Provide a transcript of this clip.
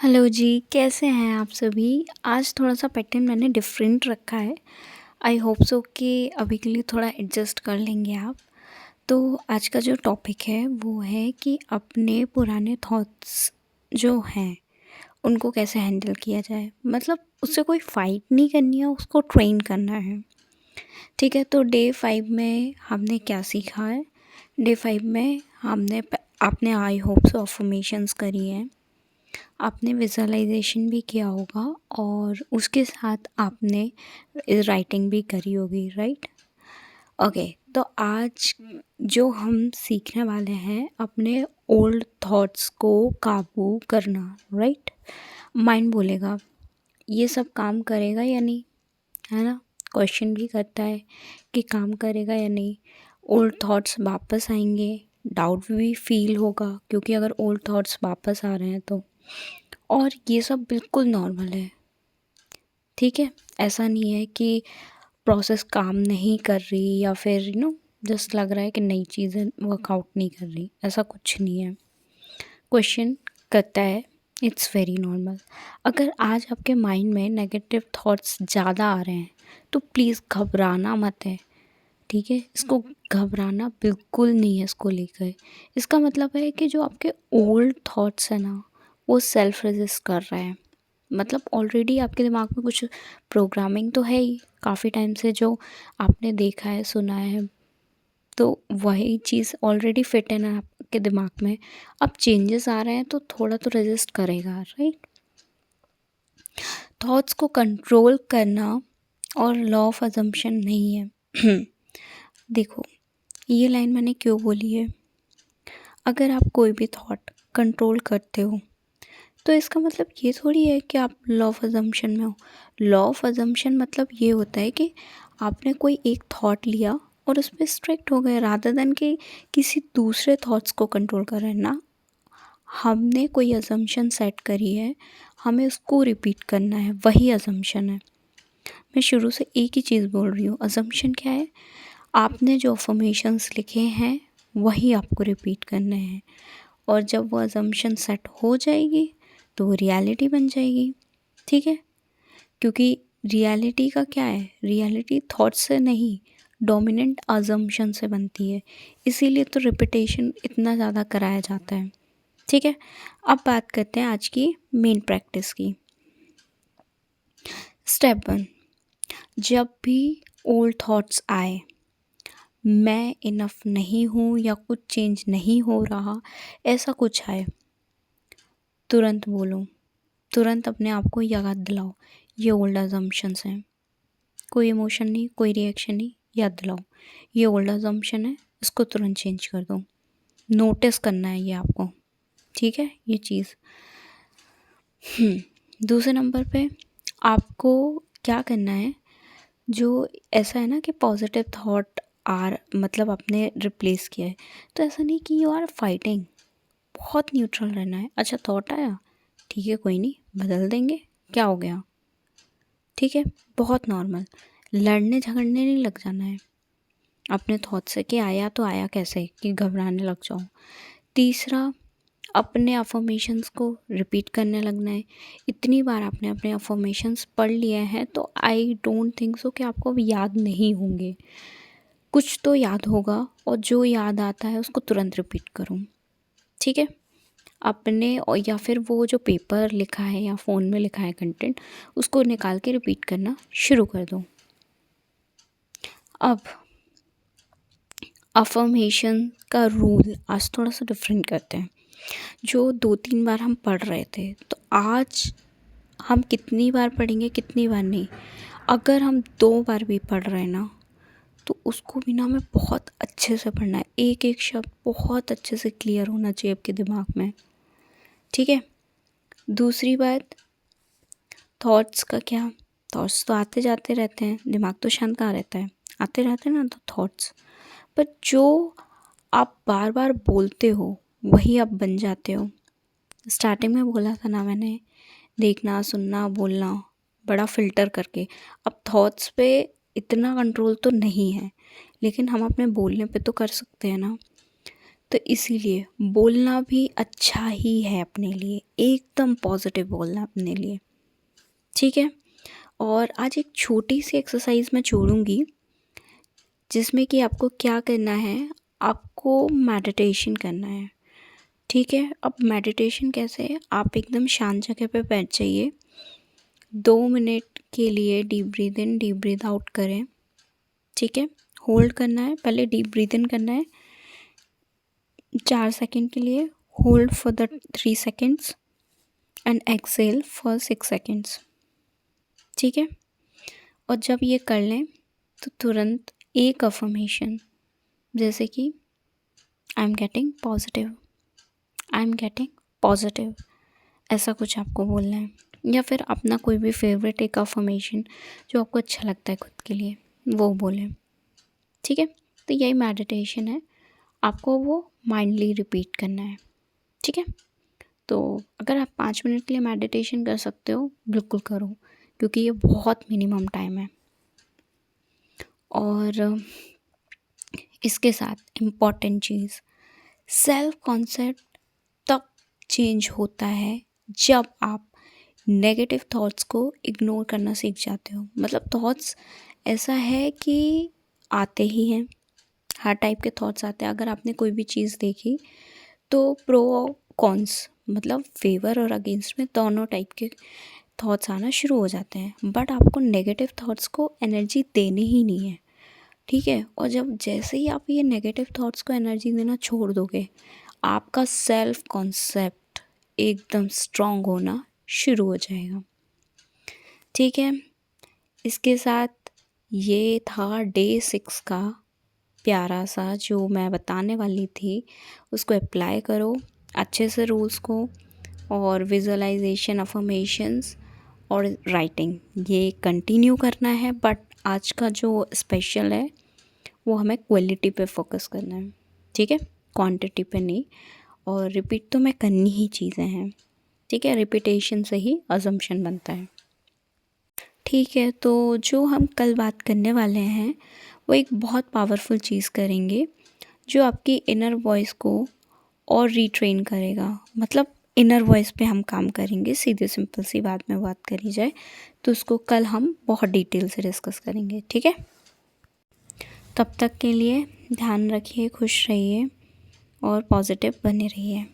Hello जी, कैसे हैं आप सभी? आज थोड़ा-सा पैटर्न मैंने डिफरेंट रखा है। आई होप सो कि अभी के लिए थोड़ा एडजस्ट कर लेंगे आप। तो आज का जो टॉपिक है वो है कि अपने पुराने थॉट्स जो हैं, उनको कैसे हैंडल किया जाए। मतलब उससे कोई फ़ाइट नहीं करनी है, उसको ट्रेन करना है। ठीक है, तो डे 5 में हमने क्या सीखा है? डे 5 में हमने आपने आई होप सो अफ़र्मेशंस करी हैं। आपने विज़ुअलाइज़ेशन भी किया होगा और उसके साथ आपने राइटिंग भी करी होगी, राइट? ओके, तो आज जो हम सीखने वाले हैं अपने ओल्ड थॉट्स को काबू करना, राइट? माइंड बोलेगा ये सब काम करेगा या नहीं, है ना? क्वेश्चन भी करता है कि काम करेगा या नहीं। ओल्ड थॉट्स वापस आएंगे, डाउट भी फील होगा क्योंकि अगर ओल्ड थॉट्स वापस आ रहे हैं तो। और ये सब बिल्कुल नॉर्मल है, ठीक है? ऐसा नहीं है कि प्रोसेस काम नहीं कर रही या फिर जस्ट लग रहा है कि नई चीज़ें वर्कआउट नहीं कर रही, ऐसा कुछ नहीं है। क्वेश्चन करता है, इट्स वेरी नॉर्मल। अगर आज आपके माइंड में नेगेटिव थॉट्स ज़्यादा आ रहे हैं तो प्लीज़ घबराना मत है, ठीक है? इसको घबराना बिल्कुल नहीं है इसको लेकर। इसका मतलब है कि जो आपके ओल्ड थॉट्स हैं ना, वो सेल्फ रेजिस्ट कर रहे हैं। मतलब ऑलरेडी आपके दिमाग में कुछ प्रोग्रामिंग तो है ही काफ़ी टाइम से, जो आपने देखा है, सुना है, तो वही चीज़ ऑलरेडी फिट है ना आपके दिमाग में। अब चेंजेस आ रहे हैं तो थोड़ा तो रेजिस्ट करेगा, राइट? थॉट्स को कंट्रोल करना और लॉ ऑफ अजम्पशन नहीं है। देखो, ये लाइन मैंने क्यों बोली है? अगर आप कोई भी थॉट कंट्रोल करते हो तो इसका मतलब ये थोड़ी है कि आप लॉ ऑफ अजम्पशन में हो। लॉ ऑफ अजम्पशन मतलब ये होता है कि आपने कोई एक थॉट लिया और उस पर स्ट्रिक्ट हो गए, रादर देन कि किसी दूसरे थॉट्स को कंट्रोल कर रहे हैं ना। हमने कोई अजम्पशन सेट करी है, हमें उसको रिपीट करना है, वही अजम्पशन है। मैं शुरू से एक ही चीज़ बोल रही हूँ, अजम्पशन क्या है? आपने जो अफर्मेशंस लिखे हैं वही आपको रिपीट करने हैं, और जब वो अजम्पशन सेट हो जाएगी तो वो रियलिटी बन जाएगी, ठीक है? क्योंकि रियलिटी का क्या है, रियलिटी थॉट से नहीं, डोमिनेंट अजम्पशन से बनती है। इसीलिए तो रिपीटेशन इतना ज़्यादा कराया जाता है, ठीक है? अब बात करते हैं आज की मेन प्रैक्टिस की। स्टेप 1, जब भी ओल्ड थॉट्स आए, मैं इनफ नहीं हूँ या कुछ चेंज नहीं हो रहा, ऐसा कुछ आए, तुरंत बोलो, तुरंत अपने आप को याद दिलाओ ये ओल्ड अजम्पशंस हैं। कोई इमोशन नहीं, कोई रिएक्शन नहीं, याद दिलाओ ये ओल्ड अजम्पशन है, इसको तुरंत चेंज कर दो। नोटिस करना है ये आपको, ठीक है? ये चीज़। दूसरे नंबर पे आपको क्या करना है, जो ऐसा है ना कि पॉजिटिव थॉट आर मतलब आपने रिप्लेस किया है, तो ऐसा नहीं कि यू आर फाइटिंग, बहुत न्यूट्रल रहना है। अच्छा थॉट आया, ठीक है, कोई नहीं, बदल देंगे, क्या हो गया, ठीक है? बहुत नॉर्मल। लड़ने झगड़ने नहीं लग जाना है अपने थॉट से कि आया तो आया कैसे कि घबराने लग जाओ। तीसरा, अपने अफर्मेशंस को रिपीट करने लगना है। इतनी बार आपने अपने अफर्मेशंस पढ़ लिए हैं तो आई डोंट थिंक सो कि आपको अब याद नहीं होंगे। कुछ तो याद होगा, और जो याद आता है उसको तुरंत रिपीट करो, ठीक है? अपने और या फिर वो जो पेपर लिखा है या फ़ोन में लिखा है कंटेंट, उसको निकाल के रिपीट करना शुरू कर दो। अब अफर्मेशन का रूल आज थोड़ा सा डिफरेंट करते हैं। जो 2-3 बार हम पढ़ रहे थे, तो आज हम कितनी बार पढ़ेंगे, कितनी बार नहीं। अगर हम 2 बार भी पढ़ रहे हैं ना, तो उसको भी ना हमें बहुत अच्छे से पढ़ना है। एक एक शब्द बहुत अच्छे से क्लियर होना चाहिए आपके दिमाग में, ठीक है? दूसरी बात, थॉट्स का क्या? थॉट्स तो आते जाते रहते हैं, दिमाग तो शांत कहाँ रहता है, आते रहते हैं ना तो थॉट्स। पर जो आप बार बार बोलते हो वही आप बन जाते हो। स्टार्टिंग में बोला था ना मैंने, देखना, सुनना, बोलना बड़ा फ़िल्टर करके। अब थॉट्स पे इतना कंट्रोल तो नहीं है, लेकिन हम अपने बोलने पे तो कर सकते हैं ना। तो इसीलिए बोलना भी अच्छा ही है अपने लिए, एकदम पॉजिटिव बोलना अपने लिए, ठीक है। और आज एक छोटी सी एक्सरसाइज मैं छोड़ूंगी जिसमें कि आपको क्या करना है, आपको मेडिटेशन करना है, ठीक है। अब मेडिटेशन कैसे है, आप एकदम शांत जगह पे बैठ जाइए, 2 मिनट के लिए deep breathe in deep breathe out करें, ठीक है। होल्ड करना है, पहले डीप ब्रीद इन करना है 4 सेकेंड के लिए, hold for the 3 seconds and exhale for 6 seconds, ठीक है। और जब ये कर लें तो तुरंत एक अफर्मेशन जैसे कि I am getting positive, I am getting positive, ऐसा कुछ आपको बोलना है। या फिर अपना कोई भी फेवरेट एक अफर्मेशन जो आपको अच्छा लगता है खुद के लिए वो बोलें, ठीक है। तो यही मेडिटेशन है, आपको वो माइंडली रिपीट करना है, ठीक है। तो अगर आप 5 मिनट के लिए मेडिटेशन कर सकते हो बिल्कुल करो, क्योंकि ये बहुत मिनिमम टाइम है। और इसके साथ इम्पॉर्टेंट चीज़, सेल्फ कॉन्सेप्ट तब चेंज होता है जब आप नेगेटिव थॉट्स को इग्नोर करना सीख जाते हो। मतलब थॉट्स ऐसा है कि आते ही हैं, हर टाइप के थॉट्स आते हैं। अगर आपने कोई भी चीज़ देखी तो प्रो और कॉन्स, मतलब फेवर और अगेंस्ट में दोनों टाइप के थॉट्स आना शुरू हो जाते हैं। बट आपको नेगेटिव थॉट्स को एनर्जी देनी ही नहीं है, ठीक है। और जब जैसे ही आप ये नेगेटिव थॉट्स को एनर्जी देना छोड़ दोगे, आपका सेल्फ कॉन्सेप्ट एकदम स्ट्रॉन्ग होना शुरू हो जाएगा, ठीक है। इसके साथ ये था डे 6 का प्यारा सा जो मैं बताने वाली थी, उसको अप्लाई करो अच्छे से रूल्स को, और विजुअलाइजेशन, अफर्मेशंस और राइटिंग ये कंटिन्यू करना है। बट आज का जो स्पेशल है वो हमें क्वालिटी पे फोकस करना है, ठीक है, क्वांटिटी पे नहीं। और रिपीट तो मैं करनी ही चीज़ें हैं, ठीक है, रिपीटेशन से ही अजम्पशन बनता है, ठीक है। तो जो हम कल बात करने वाले हैं वो एक बहुत पावरफुल चीज़ करेंगे जो आपकी इनर वॉइस को और रीट्रेन करेगा। मतलब इनर वॉइस पे हम काम करेंगे, सीधे सिंपल सी बात में बात करी जाए तो उसको कल हम बहुत डिटेल से डिस्कस करेंगे, ठीक है। तब तक के लिए ध्यान रखिए, खुश रहिए और पॉजिटिव बने रहिए।